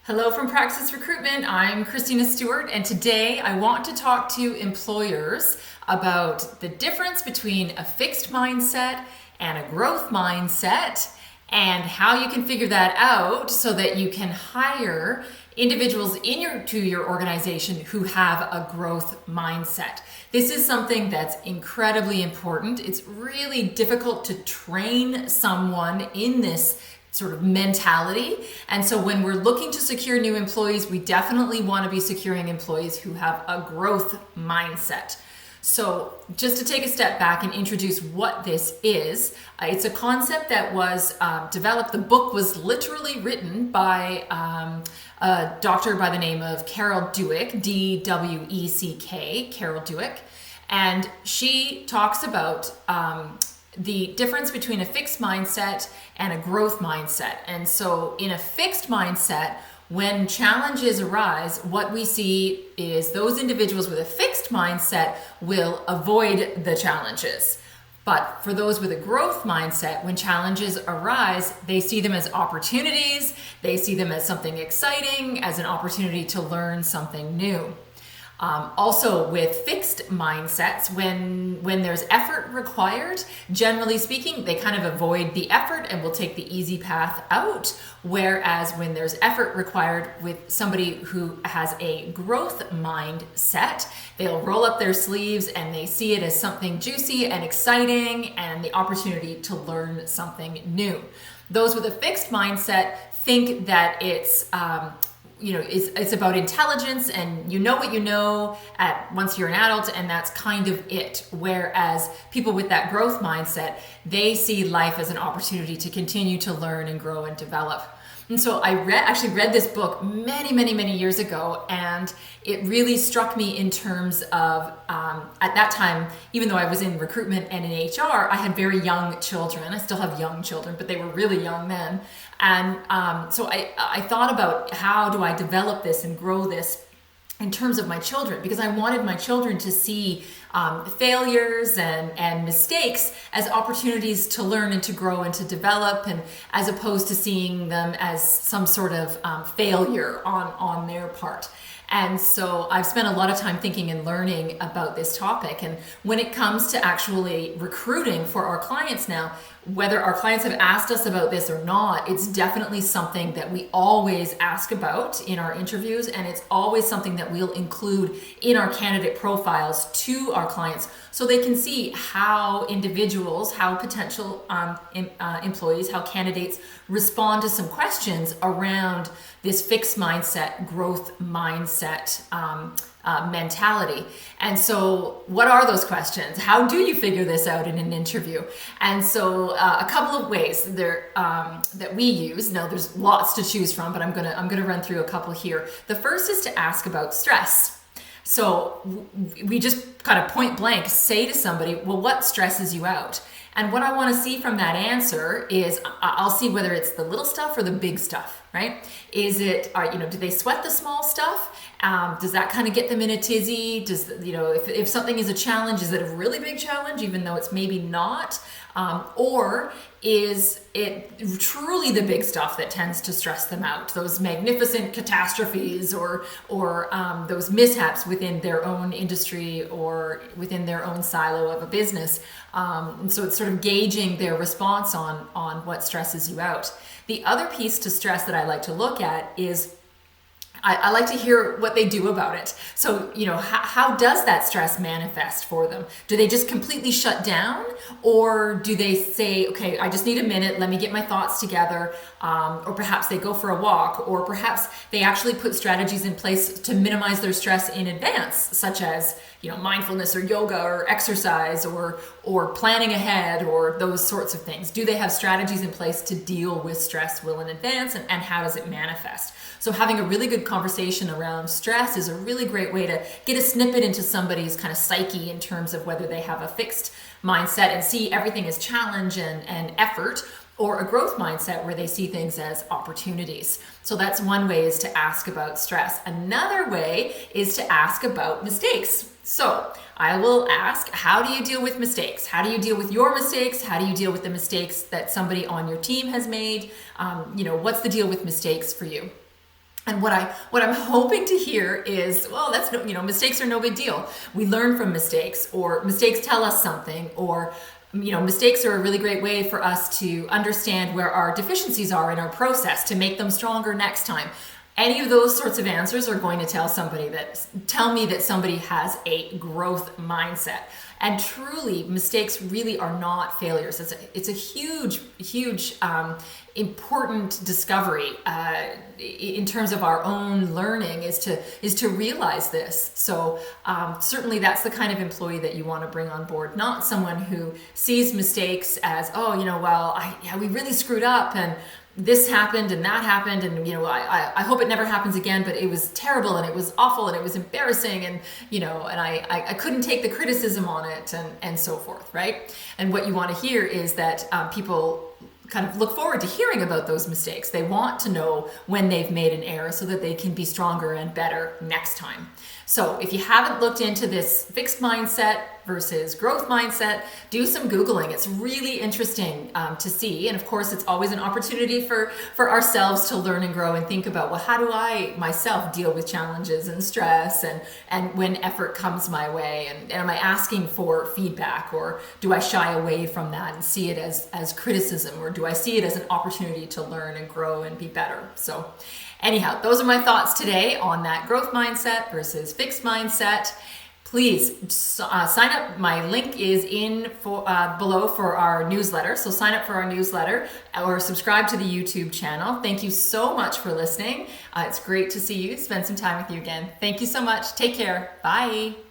Hello from Praxis Recruitment. I'm Christina Stewart, and today I want to talk to employers about the difference between a fixed mindset and a growth mindset and how you can figure that out so that you can hire individuals to your organization who have a growth mindset. This is something that's incredibly important. It's really difficult to train someone in this sort of mentality. And so when we're looking to secure new employees, we definitely want to be securing employees who have a growth mindset. So just to take a step back and introduce what this is, it's a concept that was developed. The book was literally written by a doctor by the name of Carol Dweck, D-W-E-C-K, Carol Dweck. And she talks about the difference between a fixed mindset and a growth mindset. And so in a fixed mindset, when challenges arise, what we see is those individuals with a fixed mindset will avoid the challenges. But for those with a growth mindset, when challenges arise, they see them as opportunities, they see them as something exciting, as an opportunity to learn something new. Also with fixed mindsets, when there's effort required, generally speaking, they kind of avoid the effort and will take the easy path out. Whereas when there's effort required with somebody who has a growth mindset, they'll roll up their sleeves and they see it as something juicy and exciting and the opportunity to learn something new. Those with a fixed mindset think that it's about intelligence and you know what you know once you're an adult, and that's kind of it. Whereas people with that growth mindset, they see life as an opportunity to continue to learn and grow and develop. And so I actually read this book many years ago, and it really struck me in terms of, at that time, even though I was in recruitment and in HR, I had very young children. I still have young children, but they were really young then. And so I thought about how do I develop this and grow this in terms of my children, because I wanted my children to see failures and mistakes as opportunities to learn and to grow and to develop, and as opposed to seeing them as some sort of failure on their part. And so I've spent a lot of time thinking and learning about this topic. And when it comes to actually recruiting for our clients now, whether our clients have asked us about this or not, it's definitely something that we always ask about in our interviews, and it's always something that we'll include in our candidate profiles to our clients so they can see how individuals, how potential employees, how candidates respond to some questions around this fixed mindset, growth mindset mentality. And so what are those questions? How do you figure this out in an interview? And so a couple of ways there that we use. Now there's lots to choose from, but I'm gonna run through a couple here. The first is to ask about stress. So we just kind of point blank say to somebody, well, what stresses you out? And what I want to see from that answer is I'll see whether it's the little stuff or the big stuff, right? Is it, do they sweat the small stuff? Does that kind of get them in a tizzy? If something is a challenge, is it a really big challenge, even though it's maybe not? Or is it truly the big stuff that tends to stress them out? Those magnificent catastrophes or those mishaps within their own industry or within their own silo of a business. And so it's sort of gauging their response on what stresses you out. The other piece to stress that I like to look at is I like to hear what they do about it. So, how does that stress manifest for them? Do they just completely shut down? Or do they say, okay, I just need a minute, let me get my thoughts together? Or perhaps they go for a walk, or perhaps they actually put strategies in place to minimize their stress in advance, such as, mindfulness or yoga or exercise or planning ahead or those sorts of things. Do they have strategies in place to deal with stress well in advance, and how does it manifest? So having a really good conversation around stress is a really great way to get a snippet into somebody's kind of psyche in terms of whether they have a fixed mindset and see everything as challenge and effort, or a growth mindset where they see things as opportunities. So that's one way, is to ask about stress. Another way is to ask about mistakes. So I will ask, how do you deal with mistakes? How do you deal with your mistakes? How do you deal with the mistakes that somebody on your team has made? What's the deal with mistakes for you? And what I'm hoping to hear is, well, that's no, mistakes are no big deal. We learn from mistakes, or mistakes tell us something, or mistakes are a really great way for us to understand where our deficiencies are in our process to make them stronger next time. Any of those sorts of answers are going to tell me that somebody has a growth mindset. And truly, mistakes really are not failures. It's a huge, huge, important discovery in terms of our own learning is to realize this. So certainly, that's the kind of employee that you want to bring on board, not someone who sees mistakes as, oh, we really screwed up and this happened and that happened, and I hope it never happens again, but it was terrible and it was awful and it was embarrassing, and I couldn't take the criticism on it, and so forth, right? And what you want to hear is that people kind of look forward to hearing about those mistakes. They want to know when they've made an error so that they can be stronger and better next time. So if you haven't looked into this fixed mindset versus growth mindset, do some Googling. It's really interesting to see. And of course, it's always an opportunity for ourselves to learn and grow and think about, well, how do I myself deal with challenges and stress and when effort comes my way? And am I asking for feedback, or do I shy away from that and see it as criticism, or do I see it as an opportunity to learn and grow and be better? So anyhow, those are my thoughts today on that growth mindset versus fixed mindset. Please sign up. My link is below for our newsletter. So sign up for our newsletter or subscribe to the YouTube channel. Thank you so much for listening. It's great to see you, spend some time with you again. Thank you so much. Take care. Bye.